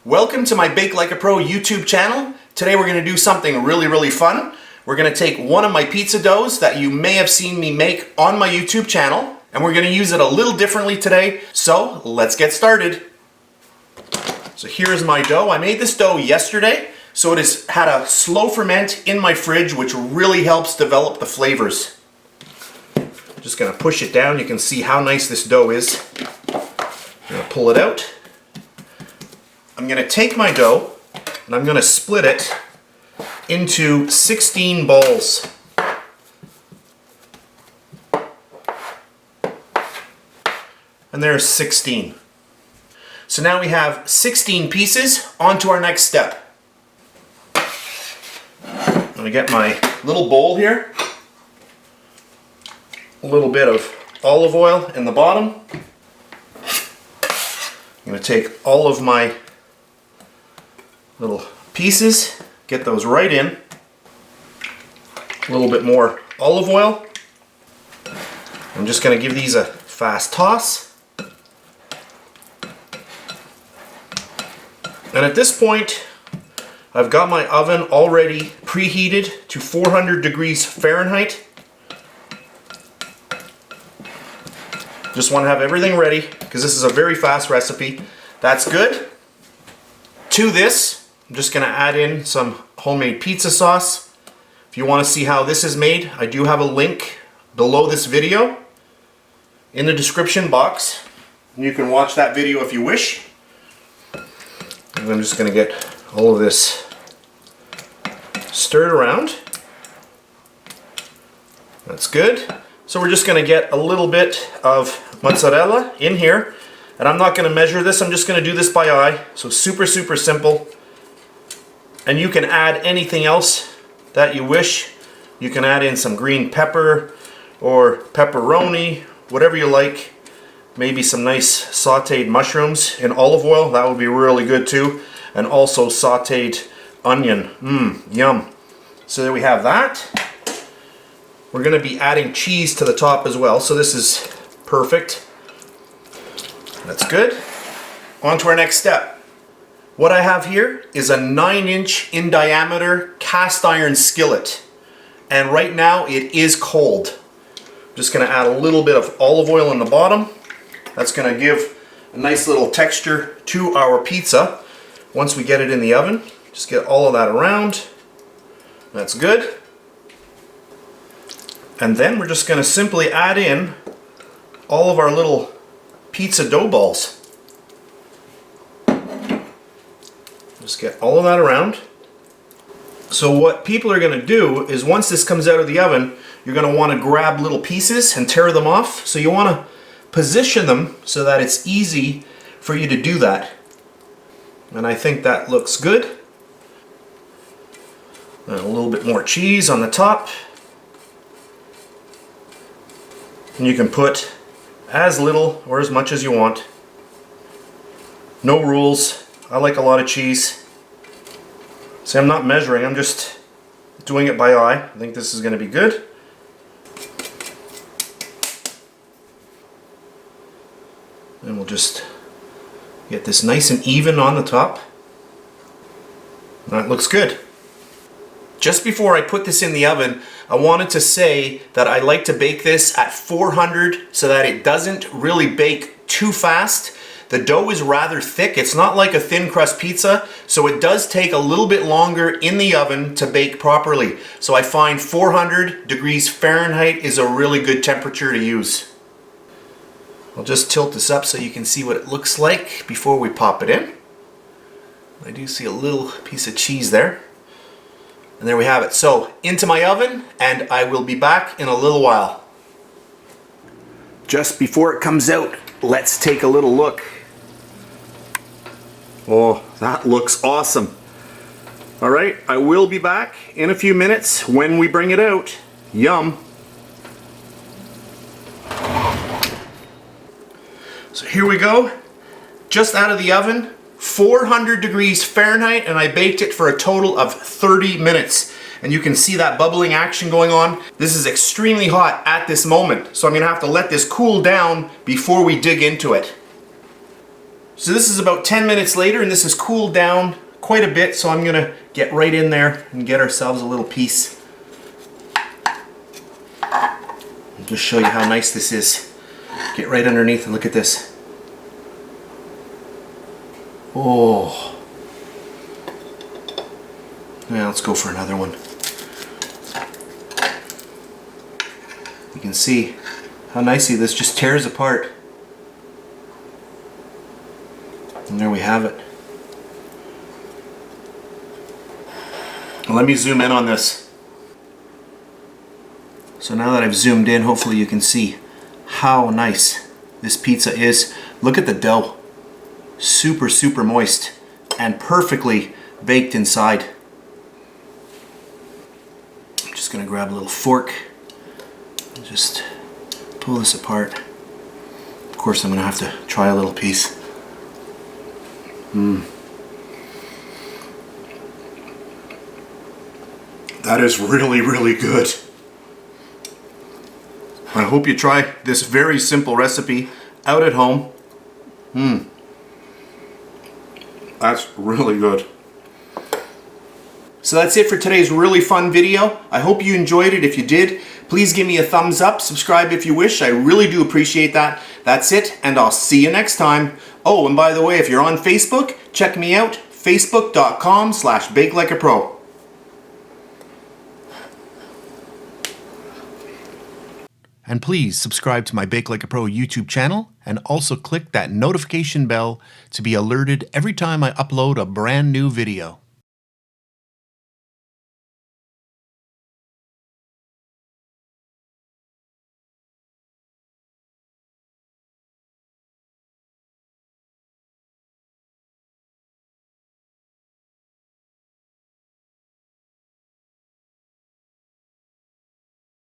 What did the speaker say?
Welcome to my Bake Like a Pro YouTube channel. Today we're going to do something really fun. We're going to take one of my pizza doughs that you may have seen me make on my YouTube channel, and we're going to use it a little differently today. So let's get started. So here's my dough. I made this dough yesterday, so it has had a slow ferment in my fridge, which really helps develop the flavors. Just going to push it down. You can see how nice this dough is. I'm going to pull it out. I'm going to take my dough and I'm going to split it into 16 balls. And there's 16. So now we have 16 pieces. On to our next step. I'm going to get my little bowl here. A little bit of olive oil in the bottom. I'm going to take all of my little pieces, get those right in. A little bit more olive oil. I'm just going to give these a fast toss. And at this point, I've got my oven already preheated to 400 degrees Fahrenheit. Just want to have everything ready because this is a very fast recipe. That's good. To this, I'm just going to add in some homemade pizza sauce. If you want to see how this is made, I do have a link below this video in the description box. And you can watch that video if you wish. And I'm just going to get all of this stirred around. That's good. So we're just going to get a little bit of mozzarella in here. And I'm not going to measure this, I'm just going to do this by eye. So super simple. And you can add anything else that you wish. You can add in some green pepper or pepperoni, whatever you like. Maybe some nice sauteed mushrooms in olive oil, that would be really good too. And also sauteed onion, yum. So there we have that. We're going to be adding cheese to the top as well, so this is perfect. That's good. On to our next step. What I have here is a 9-inch in diameter cast iron skillet. And right now it is cold. I'm just going to add a little bit of olive oil in the bottom. That's going to give a nice little texture to our pizza. Once we get it in the oven, just get all of that around. That's good. And then we're just going to simply add in all of our little pizza dough balls. Just get all of that around. So what people are going to do is once this comes out of the oven, you're going to want to grab little pieces and tear them off. So you want to position them so that it's easy for you to do that. And I think that looks good. And a little bit more cheese on the top. And you can put as little or as much as you want. No rules. I like a lot of cheese. See, I'm not measuring, I'm just doing it by eye. I think this is going to be good. And we'll just get this nice and even on the top. That looks good. Just before I put this in the oven, I wanted to say that I like to bake this at 400 so that it doesn't really bake too fast. The dough is rather thick. It's not like a thin crust pizza, so it does take a little bit longer in the oven to bake properly. So I find 400 degrees Fahrenheit is a really good temperature to use. I'll just tilt this up so you can see what it looks like before we pop it in. I do see a little piece of cheese there. And there we have it. So into my oven, and I will be back in a little while. Just before it comes out, let's take a little look. Oh, that looks awesome. All right, I will be back in a few minutes when we bring it out. Yum. So here we go. Just out of the oven, 400 degrees Fahrenheit, and I baked it for a total of 30 minutes. And you can see that bubbling action going on. This is extremely hot at this moment, so I'm gonna have to let this cool down before we dig into it. So this is about 10 minutes later, and this has cooled down quite a bit, so I'm gonna get right in there and get ourselves a little piece. I'll just show you how nice this is. Get right underneath and look at this. Oh. Yeah, let's go for another one. You can see how nicely this just tears apart. And there we have it. Let me zoom in on this. So now that I've zoomed in, hopefully you can see how nice this pizza is. Look at the dough. Super, super moist and perfectly baked inside. I'm just gonna grab a little fork and just pull this apart. Of course, I'm gonna have to try a little piece. That is really, really good. I hope you try this very simple recipe out at home. That's really good. So that's it for today's really fun video. I hope you enjoyed it. If you did, please give me a thumbs up, subscribe if you wish. I really do appreciate that. That's it, and I'll see you next time. Oh, and by the way, if you're on Facebook, check me out, facebook.com/BakeLikeAPro. And please subscribe to my Bake Like a Pro YouTube channel, and also click that notification bell to be alerted every time I upload a brand new video.